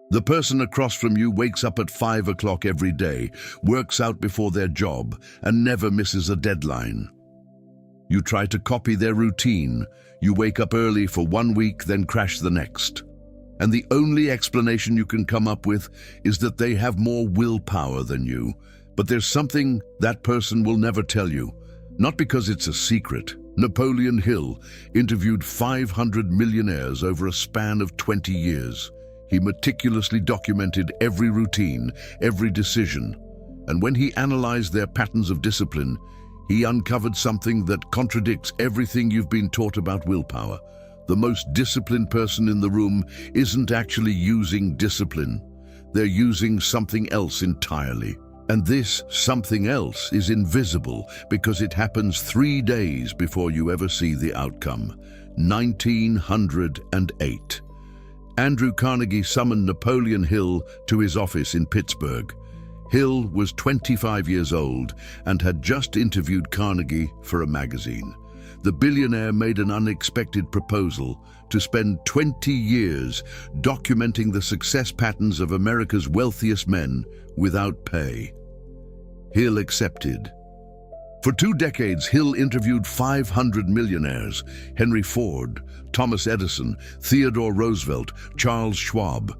The person across from you wakes up at 5 o'clock every day, works out before their job, and never misses a deadline. You try to copy their routine. You wake up early for 1 week, then crash the next. And the only explanation you can come up with is that they have more willpower than you. But there's something that person will never tell you. Not because it's a secret. Napoleon Hill interviewed 500 millionaires over a span of 20 years. He meticulously documented every routine, every decision. And when he analyzed their patterns of discipline, he uncovered something that contradicts everything you've been taught about willpower. The most disciplined person in the room isn't actually using discipline. They're using something else entirely. And this something else is invisible because it happens 3 days before you ever see the outcome. 1908. Andrew Carnegie summoned Napoleon Hill to his office in Pittsburgh. Hill was 25 years old and had just interviewed Carnegie for a magazine. The billionaire made an unexpected proposal to spend 20 years documenting the success patterns of America's wealthiest men without pay. Hill accepted. For 2 decades, Hill interviewed 500 millionaires: Henry Ford, Thomas Edison, Theodore Roosevelt, Charles Schwab.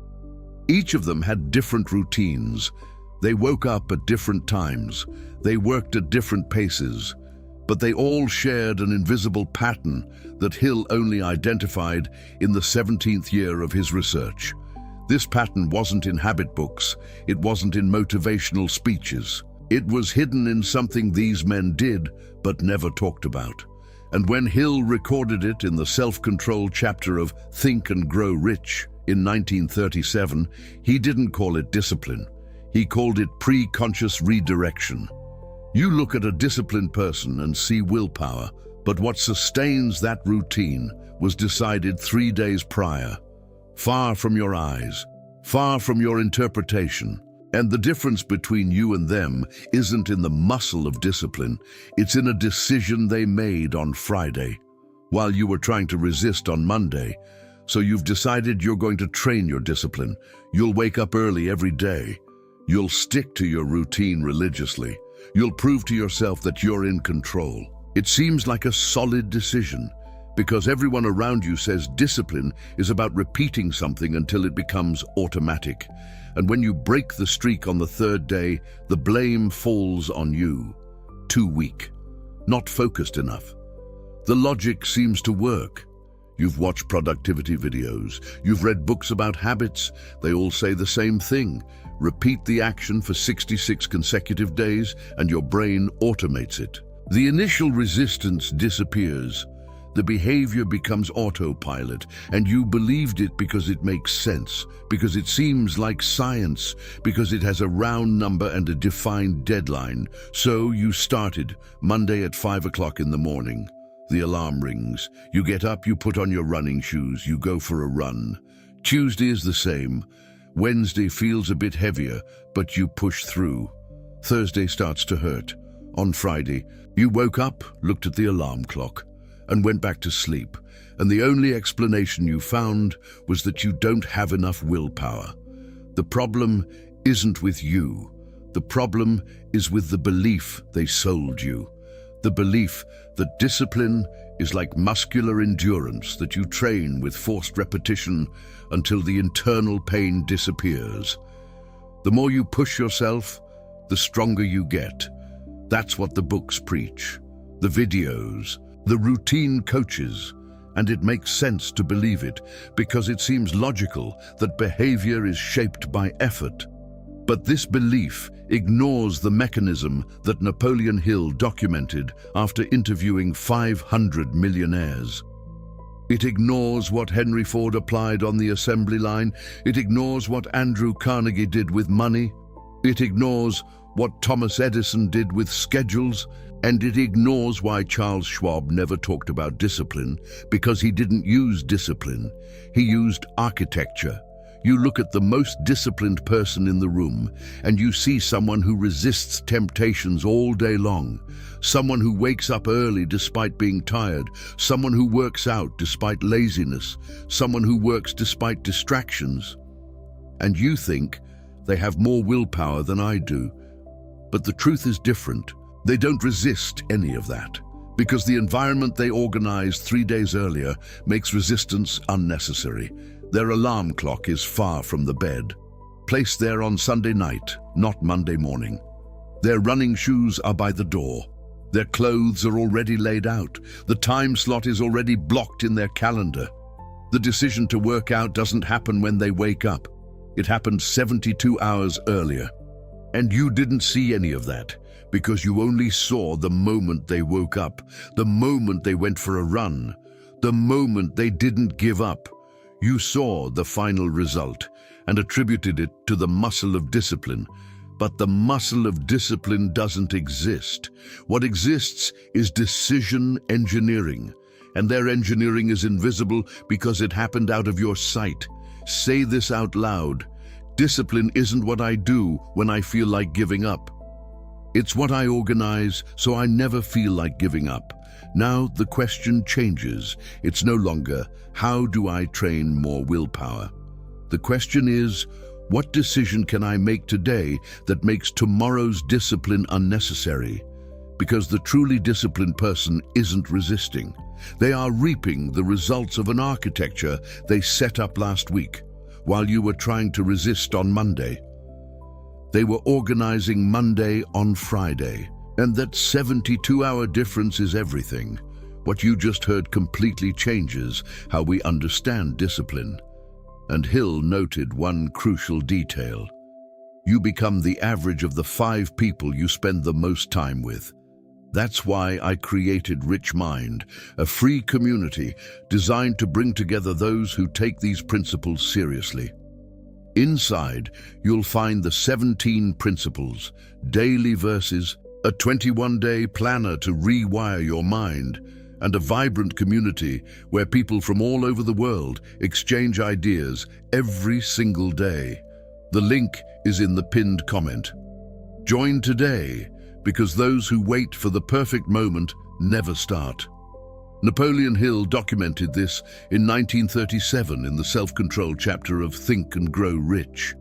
Each of them had different routines. They woke up at different times. They worked at different paces. But they all shared an invisible pattern that Hill only identified in the 17th year of his research. This pattern wasn't in habit books. It wasn't in motivational speeches. It was hidden in something these men did but never talked about. And when Hill recorded it in the self-control chapter of Think and Grow Rich in 1937, he didn't call it discipline. He called it pre-conscious redirection. You look at a disciplined person and see willpower, but what sustains that routine was decided 3 days prior, far from your eyes, far from your interpretation. And the difference between you and them isn't in the muscle of discipline, it's in a decision they made on Friday, while you were trying to resist on Monday. So you've decided you're going to train your discipline. You'll wake up early every day. You'll stick to your routine religiously. You'll prove to yourself that you're in control. It seems like a solid decision, because everyone around you says discipline is about repeating something until it becomes automatic. And when you break the streak on the 3rd day, the blame falls on you. Too weak, not focused enough. The logic seems to work. You've watched productivity videos. You've read books about habits. They all say the same thing. Repeat the action for 66 consecutive days and your brain automates it. The initial resistance disappears. The behavior becomes autopilot, and you believed it because it makes sense, because it seems like science, because it has a round number and a defined deadline. So you started Monday at 5 o'clock in the morning. The alarm rings. You get up, you put on your running shoes, you go for a run. Tuesday is the same. Wednesday feels a bit heavier, but you push through. Thursday starts to hurt. On Friday, you woke up, looked at the alarm clock, and went back to sleep. And the only explanation you found was that you don't have enough willpower. The problem isn't with you. The problem is with the belief they sold you. The belief that discipline is like muscular endurance that you train with forced repetition until the internal pain disappears. The more you push yourself, the stronger you get. That's what the books preach, the videos, the routine coaches, and it makes sense to believe it because it seems logical that behavior is shaped by effort. But this belief ignores the mechanism that Napoleon Hill documented after interviewing 500 millionaires. It ignores what Henry Ford applied on the assembly line. It ignores what Andrew Carnegie did with money. It ignores what Thomas Edison did with schedules. And it ignores why Charles Schwab never talked about discipline, because he didn't use discipline. He used architecture. You look at the most disciplined person in the room, and you see someone who resists temptations all day long, someone who wakes up early despite being tired, someone who works out despite laziness, someone who works despite distractions. And you think they have more willpower than I do. But the truth is different. They don't resist any of that, because the environment they organized 3 days earlier makes resistance unnecessary. Their alarm clock is far from the bed, placed there on Sunday night, not Monday morning. Their running shoes are by the door. Their clothes are already laid out. The time slot is already blocked in their calendar. The decision to work out doesn't happen when they wake up. It happened 72 hours earlier. And you didn't see any of that, because you only saw the moment they woke up, the moment they went for a run, the moment they didn't give up. You saw the final result and attributed it to the muscle of discipline. But the muscle of discipline doesn't exist. What exists is decision engineering, and their engineering is invisible because it happened out of your sight. Say this out loud. Discipline isn't what I do when I feel like giving up. It's what I organize so I never feel like giving up. Now the question changes. It's no longer, how do I train more willpower? The question is, what decision can I make today that makes tomorrow's discipline unnecessary? Because the truly disciplined person isn't resisting. They are reaping the results of an architecture they set up last week, while you were trying to resist on Monday. They were organizing Monday on Friday, and that 72-hour difference is everything. What you just heard completely changes how we understand discipline. And Hill noted one crucial detail. You become the average of the 5 people you spend the most time with. That's why I created Rich Mind, a free community designed to bring together those who take these principles seriously. Inside, you'll find the 17 principles, daily verses, a 21-day planner to rewire your mind, and a vibrant community where people from all over the world exchange ideas every single day. The link is in the pinned comment. Join today, because those who wait for the perfect moment never start. Napoleon Hill documented this in 1937 in the self-control chapter of Think and Grow Rich.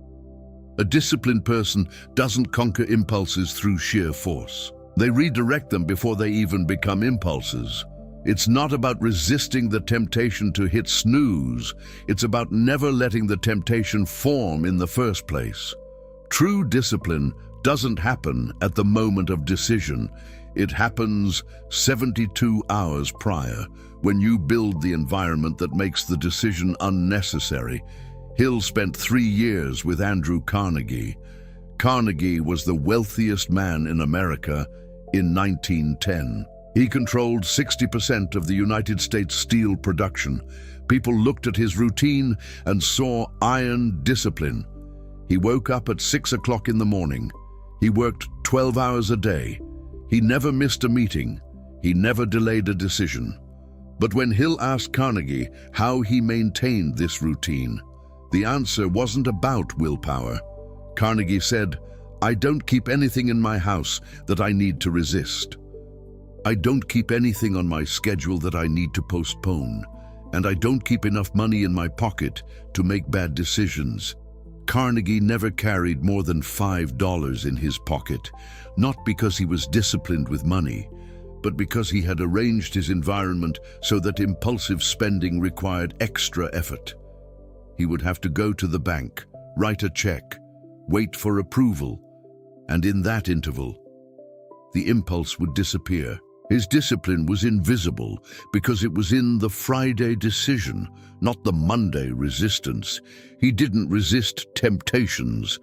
A disciplined person doesn't conquer impulses through sheer force. They redirect them before they even become impulses. It's not about resisting the temptation to hit snooze. It's about never letting the temptation form in the first place. True discipline doesn't happen at the moment of decision. It happens 72 hours prior, when you build the environment that makes the decision unnecessary. Hill spent 3 years with Andrew Carnegie. Carnegie was the wealthiest man in America in 1910. He controlled 60% of the United States steel production. People looked at his routine and saw iron discipline. He woke up at 6 o'clock in the morning. He worked 12 hours a day. He never missed a meeting. He never delayed a decision. But when Hill asked Carnegie how he maintained this routine, the answer wasn't about willpower. Carnegie said, "I don't keep anything in my house that I need to resist. I don't keep anything on my schedule that I need to postpone, and I don't keep enough money in my pocket to make bad decisions." Carnegie never carried more than $5 in his pocket, not because he was disciplined with money, but because he had arranged his environment so that impulsive spending required extra effort. He would have to go to the bank, write a check, wait for approval, and in that interval, the impulse would disappear. His discipline was invisible because it was in the Friday decision, not the Monday resistance. He didn't resist temptations.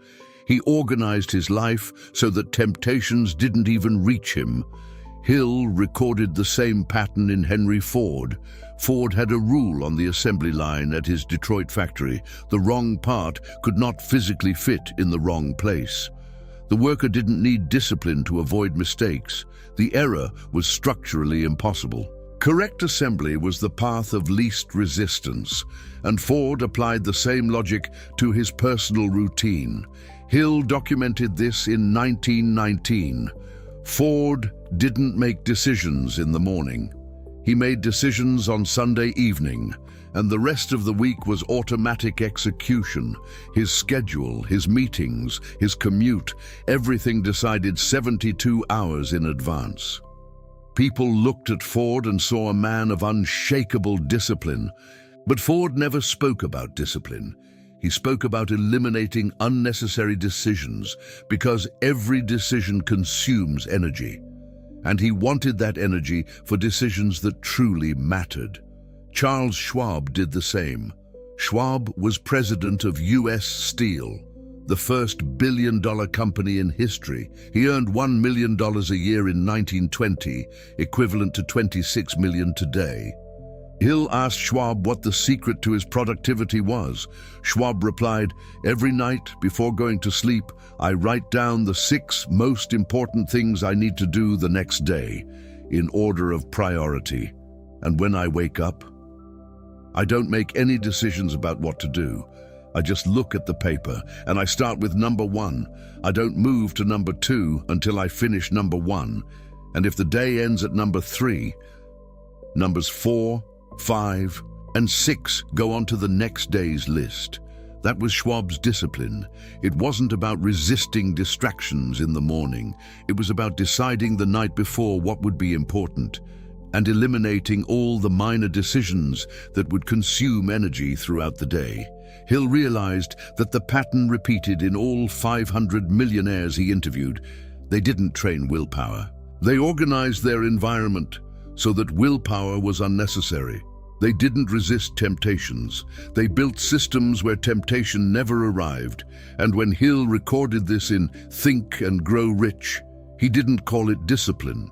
He organized his life so that temptations didn't even reach him. Hill recorded the same pattern in Henry Ford. Ford had a rule on the assembly line at his Detroit factory. The wrong part could not physically fit in the wrong place. The worker didn't need discipline to avoid mistakes. The error was structurally impossible. Correct assembly was the path of least resistance, and Ford applied the same logic to his personal routine. Hill documented this in 1919. Ford didn't make decisions in the morning. He made decisions on Sunday evening, and the rest of the week was automatic execution. His schedule, his meetings, his commute, everything decided 72 hours in advance. People looked at Ford and saw a man of unshakable discipline. But Ford never spoke about discipline. He spoke about eliminating unnecessary decisions because every decision consumes energy. And he wanted that energy for decisions that truly mattered. Charles Schwab did the same. Schwab was president of U.S. Steel, the first billion-dollar company in history. He earned $1 million a year in 1920, equivalent to $26 million today. Hill asked Schwab what the secret to his productivity was. Schwab replied, "Every night before going to sleep, I write down the 6 most important things I need to do the next day, in order of priority. And when I wake up, I don't make any decisions about what to do. I just look at the paper, and I start with number 1. I don't move to number 2 until I finish number 1. And if the day ends at number 3, numbers 4, 5, and 6 go on to the next day's list." That was Schwab's discipline. It wasn't about resisting distractions in the morning. It was about deciding the night before what would be important and eliminating all the minor decisions that would consume energy throughout the day. Hill realized that the pattern repeated in all 500 millionaires he interviewed. They didn't train willpower. They organized their environment so that willpower was unnecessary. They didn't resist temptations. They built systems where temptation never arrived. And when Hill recorded this in Think and Grow Rich, he didn't call it discipline.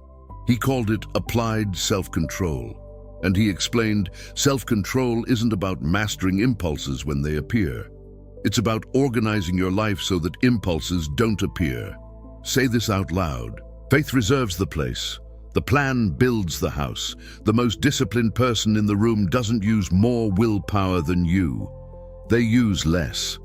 He called it applied self-control. And he explained, self-control isn't about mastering impulses when they appear. It's about organizing your life so that impulses don't appear. Say this out loud. Faith reserves the place. The plan builds the house. The most disciplined person in the room doesn't use more willpower than you. They use less,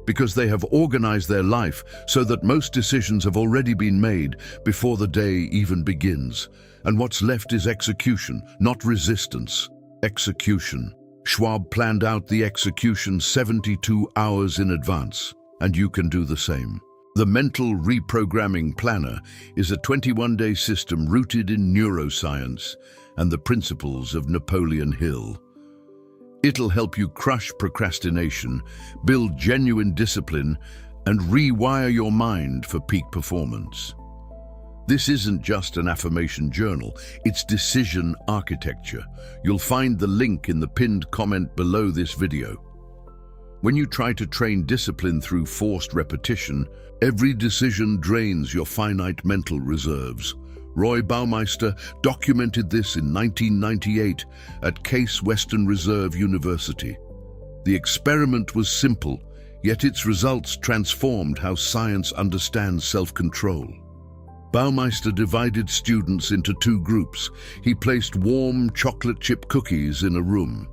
because they have organized their life so that most decisions have already been made before the day even begins. And what's left is execution, not resistance. Execution. Schwab planned out the execution 72 hours in advance, and you can do the same. The Mental Reprogramming Planner is a 21-day system rooted in neuroscience and the principles of Napoleon Hill. It'll help you crush procrastination, build genuine discipline, and rewire your mind for peak performance. This isn't just an affirmation journal, it's decision architecture. You'll find the link in the pinned comment below this video. When you try to train discipline through forced repetition, every decision drains your finite mental reserves. Roy Baumeister documented this in 1998 at Case Western Reserve University. The experiment was simple, yet its results transformed how science understands self-control. Baumeister divided students into 2 groups. He placed warm chocolate chip cookies in a room.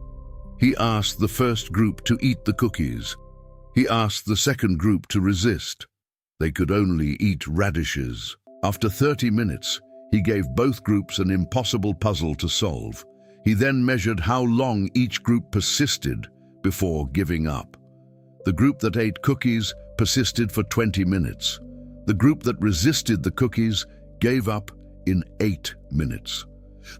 He asked the first group to eat the cookies. He asked the second group to resist. They could only eat radishes. After 30 minutes, he gave both groups an impossible puzzle to solve. He then measured how long each group persisted before giving up. The group that ate cookies persisted for 20 minutes. The group that resisted the cookies gave up in 8 minutes.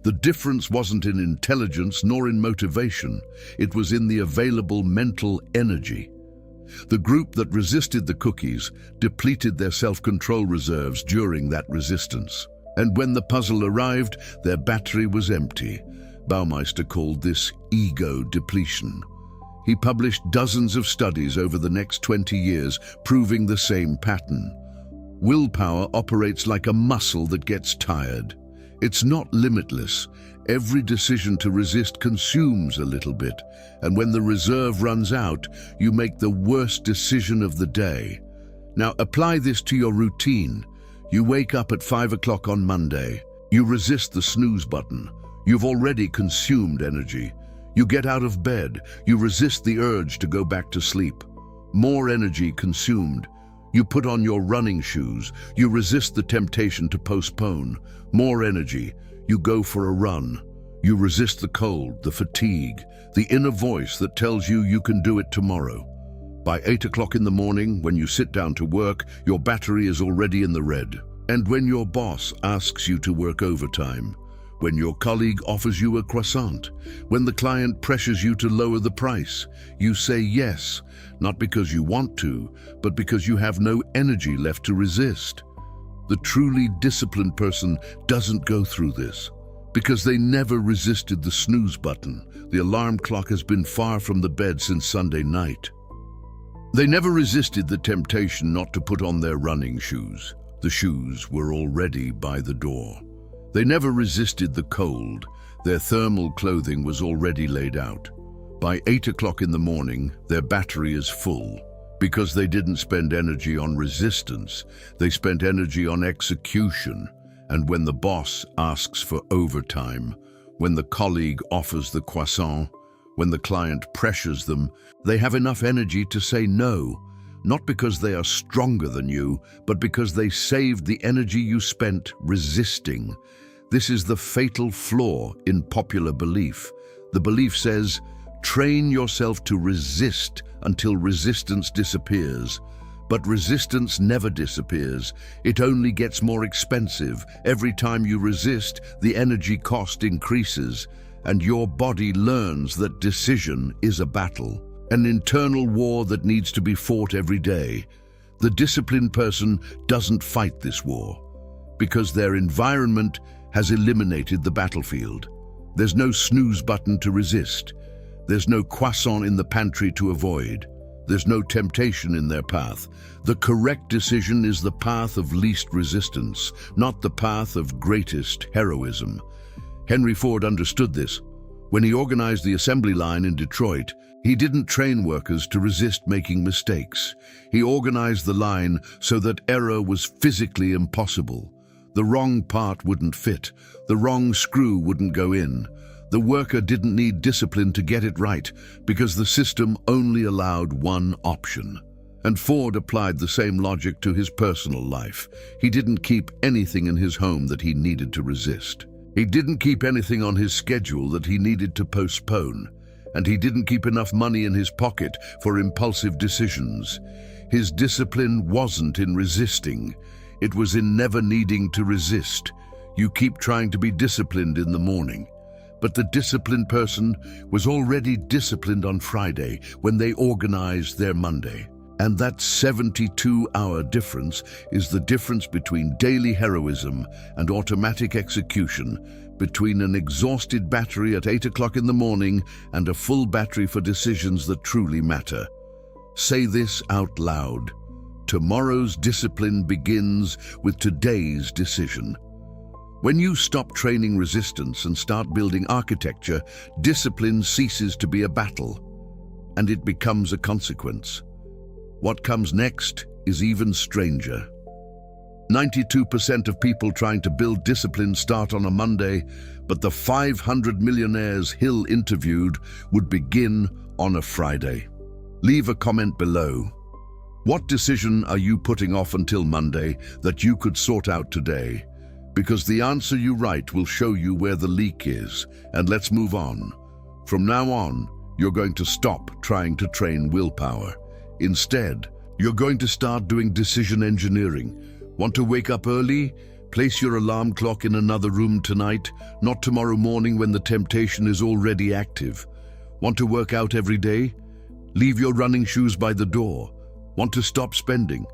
The difference wasn't in intelligence nor in motivation. It was in the available mental energy. The group that resisted the cookies depleted their self-control reserves during that resistance. And when the puzzle arrived, their battery was empty. Baumeister called this ego depletion. He published dozens of studies over the next 20 years proving the same pattern. Willpower operates like a muscle that gets tired. It's not limitless. Every decision to resist consumes a little bit, and when the reserve runs out, you make the worst decision of the day. Now apply this to your routine. You wake up at 5 o'clock on Monday. You resist the snooze button. You've already consumed energy. You get out of bed. You resist the urge to go back to sleep. More energy consumed. You put on your running shoes. You resist the temptation to postpone. More energy. You go for a run. You resist the cold, the fatigue, the inner voice that tells you you can do it tomorrow. By 8 o'clock in the morning, when you sit down to work, your battery is already in the red. And when your boss asks you to work overtime, when your colleague offers you a croissant, when the client pressures you to lower the price, you say yes, not because you want to, but because you have no energy left to resist. The truly disciplined person doesn't go through this, because they never resisted the snooze button. The alarm clock has been far from the bed since Sunday night. They never resisted the temptation not to put on their running shoes. The shoes were already by the door. They never resisted the cold. Their thermal clothing was already laid out. By 8 o'clock in the morning, their battery is full. Because they didn't spend energy on resistance, they spent energy on execution. And when the boss asks for overtime, when the colleague offers the croissant, when the client pressures them, they have enough energy to say no, not because they are stronger than you, but because they saved the energy you spent resisting. This is the fatal flaw in popular belief. The belief says, train yourself to resist until resistance disappears. But resistance never disappears. It only gets more expensive. Every time you resist, the energy cost increases, and your body learns that decision is a battle, an internal war that needs to be fought every day. The disciplined person doesn't fight this war because their environment has eliminated the battlefield. There's no snooze button to resist. There's no croissant in the pantry to avoid. There's no temptation in their path. The correct decision is the path of least resistance, not the path of greatest heroism. Henry Ford understood this. When he organized the assembly line in Detroit, he didn't train workers to resist making mistakes. He organized the line so that error was physically impossible. The wrong part wouldn't fit. The wrong screw wouldn't go in. The worker didn't need discipline to get it right because the system only allowed one option. And Ford applied the same logic to his personal life. He didn't keep anything in his home that he needed to resist. He didn't keep anything on his schedule that he needed to postpone. And he didn't keep enough money in his pocket for impulsive decisions. His discipline wasn't in resisting. It was in never needing to resist. You keep trying to be disciplined in the morning. But the disciplined person was already disciplined on Friday when they organized their Monday. And that 72-hour difference is the difference between daily heroism and automatic execution, between an exhausted battery at 8 o'clock in the morning and a full battery for decisions that truly matter. Say this out loud. Tomorrow's discipline begins with today's decision. When you stop training resistance and start building architecture, discipline ceases to be a battle, and it becomes a consequence. What comes next is even stranger. 92% of people trying to build discipline start on a Monday, but the 500 millionaires Hill interviewed would begin on a Friday. Leave a comment below. What decision are you putting off until Monday that you could sort out today? Because the answer you write will show you where the leak is. And let's move on. From now on, you're going to stop trying to train willpower. Instead, you're going to start doing decision engineering. Want to wake up early? Place your alarm clock in another room tonight, not tomorrow morning when the temptation is already active. Want to work out every day? Leave your running shoes by the door. Want to stop spending?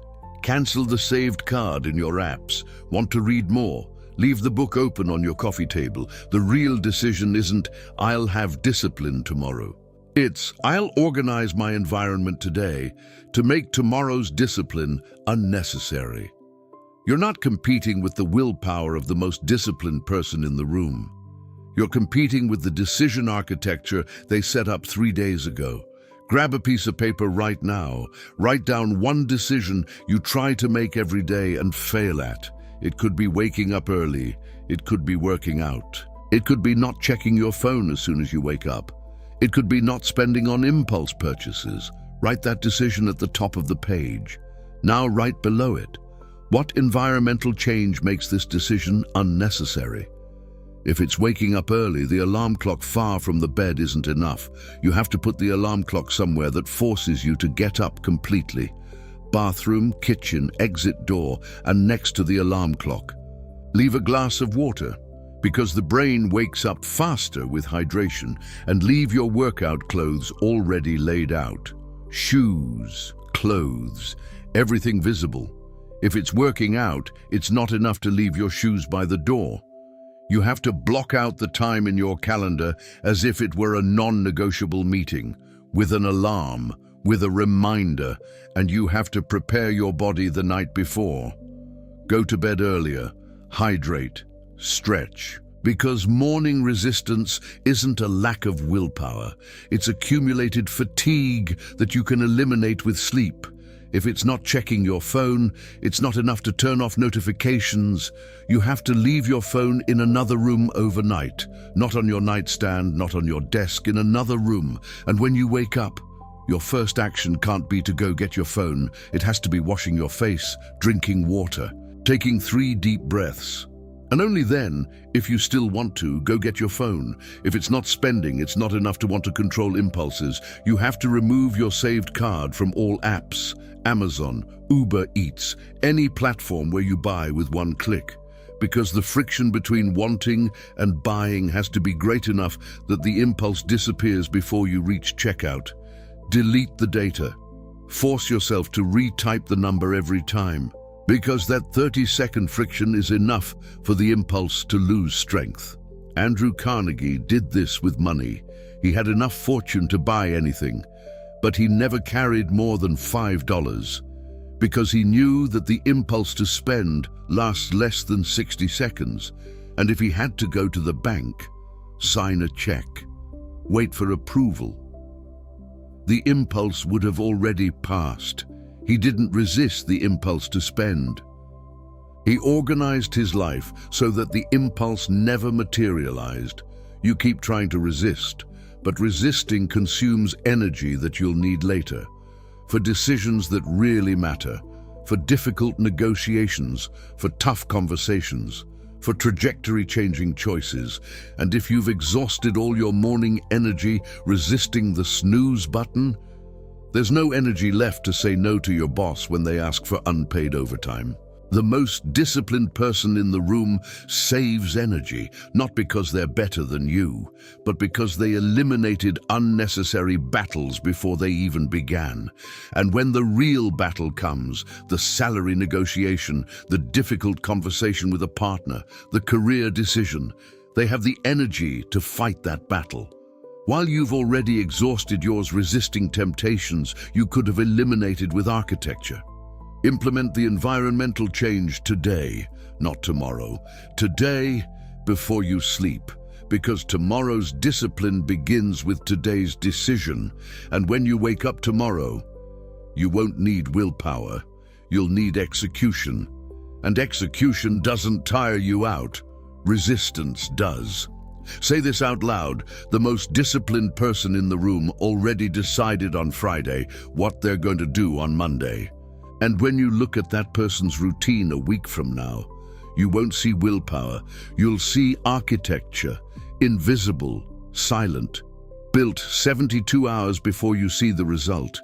Cancel the saved card in your apps. Want to read more? Leave the book open on your coffee table. The real decision isn't, I'll have discipline tomorrow. It's, I'll organize my environment today to make tomorrow's discipline unnecessary. You're not competing with the willpower of the most disciplined person in the room. You're competing with the decision architecture they set up 3 days ago. Grab a piece of paper right now. Write down one decision you try to make every day and fail at. It could be waking up early. It could be working out. It could be not checking your phone as soon as you wake up. It could be not spending on impulse purchases. Write that decision at the top of the page. Now write below it. What environmental change makes this decision unnecessary? If it's waking up early, the alarm clock far from the bed isn't enough. You have to put the alarm clock somewhere that forces you to get up completely. Bathroom, kitchen, exit door, and next to the alarm clock. Leave a glass of water, because the brain wakes up faster with hydration, and leave your workout clothes already laid out. Shoes, clothes, everything visible. If it's working out, it's not enough to leave your shoes by the door. You have to block out the time in your calendar as if it were a non-negotiable meeting, with an alarm, with a reminder, and you have to prepare your body the night before. Go to bed earlier, hydrate, stretch. Because morning resistance isn't a lack of willpower, it's accumulated fatigue that you can eliminate with sleep. If it's not checking your phone, it's not enough to turn off notifications. You have to leave your phone in another room overnight, not on your nightstand, not on your desk, in another room. And when you wake up, your first action can't be to go get your phone. It has to be washing your face, drinking water, taking 3 deep breaths. And only then, if you still want to, go get your phone. If it's not spending, it's not enough to want to control impulses. You have to remove your saved card from all apps, Amazon, Uber Eats, any platform where you buy with one click. Because the friction between wanting and buying has to be great enough that the impulse disappears before you reach checkout. Delete the data. Force yourself to retype the number every time. Because that 30-second friction is enough for the impulse to lose strength. Andrew Carnegie did this with money. He had enough fortune to buy anything, but he never carried more than $5 because he knew that the impulse to spend lasts less than 60 seconds. And if he had to go to the bank, sign a check, wait for approval, the impulse would have already passed. He didn't resist the impulse to spend. He organized his life so that the impulse never materialized. You keep trying to resist, but resisting consumes energy that you'll need later, for decisions that really matter, for difficult negotiations, for tough conversations, for trajectory-changing choices. And if you've exhausted all your morning energy resisting the snooze button, there's no energy left to say no to your boss when they ask for unpaid overtime. The most disciplined person in the room saves energy, not because they're better than you, but because they eliminated unnecessary battles before they even began. And when the real battle comes, the salary negotiation, the difficult conversation with a partner, the career decision, they have the energy to fight that battle. While you've already exhausted yours resisting temptations you could have eliminated with architecture. Implement the environmental change today, not tomorrow. Today, before you sleep, because tomorrow's discipline begins with today's decision. And when you wake up tomorrow, you won't need willpower, you'll need execution. And execution doesn't tire you out, resistance does. Say this out loud. The most disciplined person in the room already decided on Friday what they're going to do on Monday. And when you look at that person's routine a week from now, you won't see willpower. You'll see architecture, invisible, silent, built 72 hours before you see the result.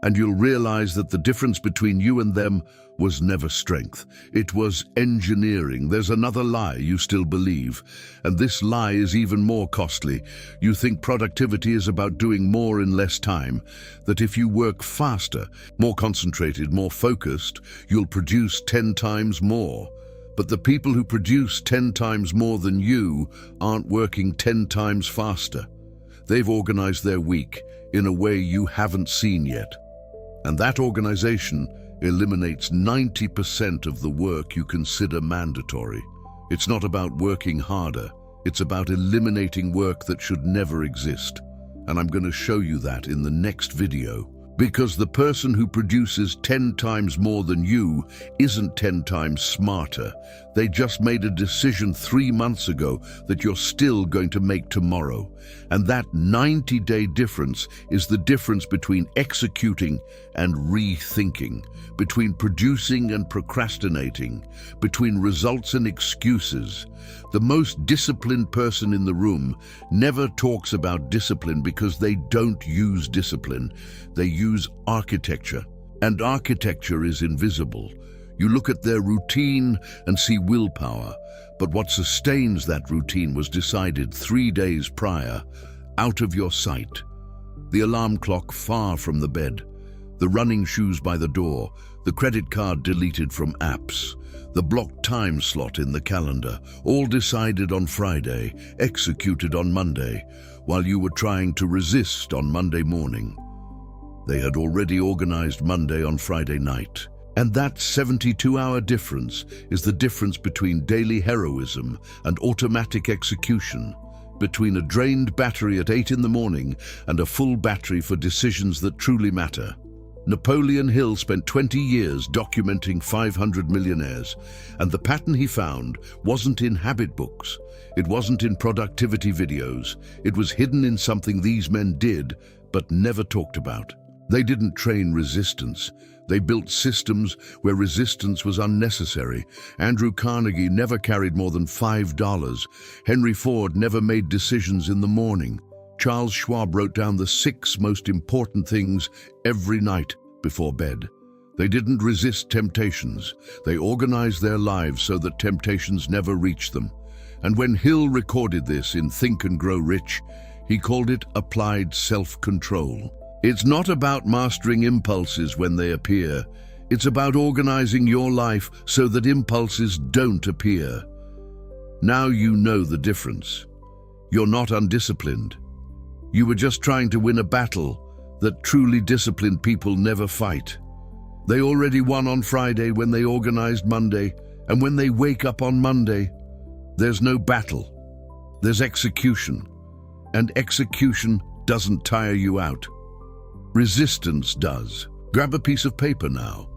And you'll realize that the difference between you and them was never strength. It was engineering. There's another lie you still believe, and this lie is even more costly. You think productivity is about doing more in less time, that if you work faster, more concentrated, more focused, you'll produce 10 times more. But the people who produce 10 times more than you aren't working 10 times faster. They've organized their week in a way you haven't seen yet. And that organization eliminates 90% of the work you consider mandatory. It's not about working harder, it's about eliminating work that should never exist. And I'm going to show you that in the next video. Because the person who produces 10 times more than you isn't 10 times smarter. They just made a decision 3 months ago that you're still going to make tomorrow. And that 90-day difference is the difference between executing and rethinking, between producing and procrastinating, between results and excuses. The most disciplined person in the room never talks about discipline because they don't use discipline. They use architecture, and architecture is invisible. You look at their routine and see willpower, but what sustains that routine was decided 3 days prior, out of your sight. The alarm clock far from the bed, the running shoes by the door, the credit card deleted from apps, the blocked time slot in the calendar, all decided on Friday, executed on Monday, while you were trying to resist on Monday morning. They had already organized Monday on Friday night. And that 72-hour difference is the difference between daily heroism and automatic execution, between a drained battery at 8 in the morning and a full battery for decisions that truly matter. Napoleon Hill spent 20 years documenting 500 millionaires, and the pattern he found wasn't in habit books. It wasn't in productivity videos. It was hidden in something these men did, but never talked about. They didn't train resistance. They built systems where resistance was unnecessary. Andrew Carnegie never carried more than $5. Henry Ford never made decisions in the morning. Charles Schwab wrote down the 6 most important things every night before bed. They didn't resist temptations. They organized their lives so that temptations never reached them. And when Hill recorded this in Think and Grow Rich, he called it applied self-control. It's not about mastering impulses when they appear. It's about organizing your life so that impulses don't appear. Now you know the difference. You're not undisciplined. You were just trying to win a battle that truly disciplined people never fight. They already won on Friday when they organized Monday, and when they wake up on Monday, there's no battle. There's execution, and execution doesn't tire you out. Resistance does. Grab a piece of paper now.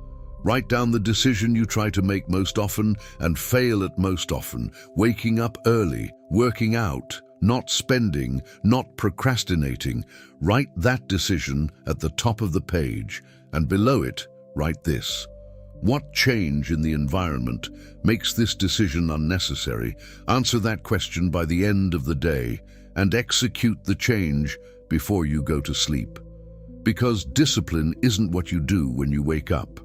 Write down the decision you try to make most often and fail at most often. Waking up early, working out, not spending, not procrastinating. Write that decision at the top of the page, and below it, write this. What change in the environment makes this decision unnecessary? Answer that question by the end of the day, and execute the change before you go to sleep. Because discipline isn't what you do when you wake up.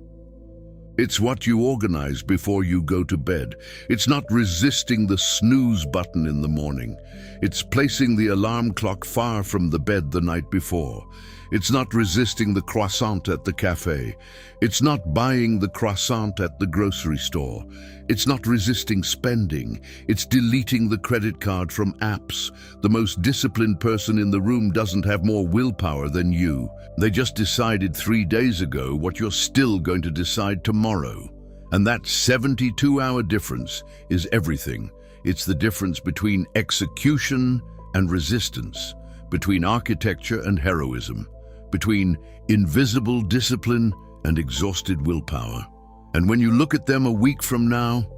It's what you organize before you go to bed. It's not resisting the snooze button in the morning. It's placing the alarm clock far from the bed the night before. It's not resisting the croissant at the cafe. It's not buying the croissant at the grocery store. It's not resisting spending. It's deleting the credit card from apps. The most disciplined person in the room doesn't have more willpower than you. They just decided 3 days ago what you're still going to decide tomorrow. And that 72-hour difference is everything. It's the difference between execution and resistance, between architecture and heroism, between invisible discipline and exhausted willpower. And when you look at them a week from now,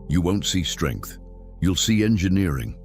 you won't see strength. You'll see engineering.